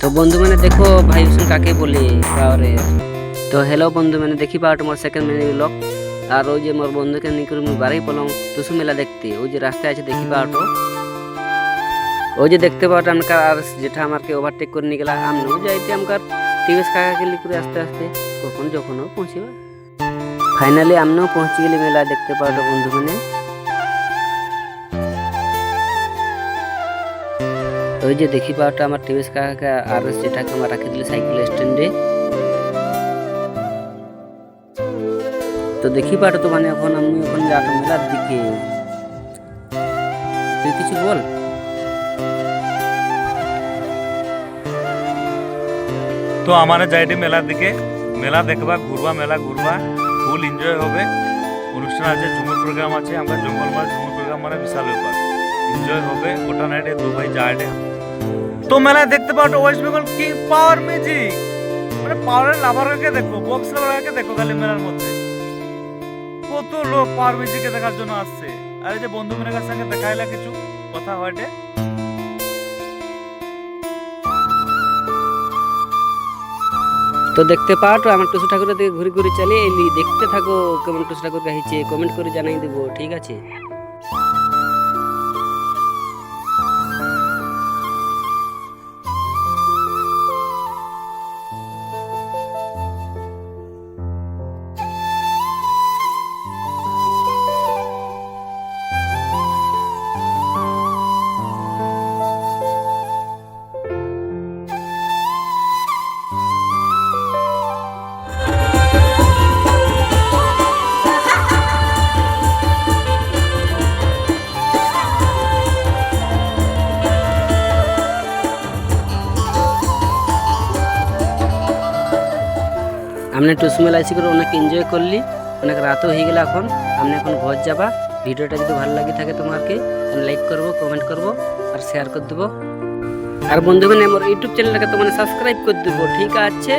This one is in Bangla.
तो बंधु मैंने देखो भाई उसने काके बोले पावरे तो हेलो बंधु मैंने देखी पाओ मोर सेकंड मैंने ब्लॉग আর ওই যে মোর বন্ধুকে নিয়ে আমি বাড়ি পলাম টুসু মেলা দেখতে ওই যে রাস্তায় আছে দেখি পাওটো ওই যে দেখতে পাওটা আমকার আর যেটা আমাকে ওভারটেক করে নিয়ে গেলা আমনো যাইতে আমকার টিভিএস কাকাকে লিখে আস্তে আস্তে কখন যখনও পৌঁছিবা ফাইনালি আমনো পৌঁছে গেলি মেলা দেখতে পাওটো বন্ধু মানে ওই যে দেখি পাওটা আমার টিভিএস কাকাকে আর যেটাকে আমরা রাখি দিলে সাইকেল স্ট্যান্ডে তো দেখি পাটো তো মানে এখন আমি এখন যাবো মেলার দিকে তুই কিছু বল তো আমারে যাইতে মেলার দিকে মেলা দেখবা ঘুরবা মেলা ঘুরবা ফুল এনজয় হবে অনুষ্ঠান আছে ঝুমুর প্রোগ্রাম আছে আমরা জঙ্গল মাছ ঝুমুর প্রোগ্রাম মানে বিশাল ব্যাপার এনজয় হবে ওটা নাইটে দুবাই যাইতে তো মেলা দেখতে পাওটো West Bengal king power music মানে পাওয়ারের লাভারকে দেখো বক্স লাভারকে দেখো খালি মেলার মধ্যে কত লোক পাওয়ার মিউজিকে দেখার জন্য আসছে আর এই যে বন্ধু মেয়ের সঙ্গে দেখাইলা কিছু কথা হয়টে তো দেখতে পাওটো আমার টুসু ঠাকুরের দিকে ঘুরে ঘুরে চলে এলি দেখতে থাকো কেমন টুসু ঠাকুর গাইছে কমেন্ট করে জানাই দেবো ঠিক আছে हमने टुसु मेला एসে করে অনেক এনজয় করলি অনেক রাতও হয়ে গেল এখন আমরা এখন ঘর যাবা ভিডিওটা যদি ভালো লাগে থাকে তোমাকে লাইক করব কমেন্ট করব আর শেয়ার করে দেব আর বন্ধুগণ আমার ইউটিউব চ্যানেলটাকে তোমরা সাবস্ক্রাইব করে দেব ঠিক আছে।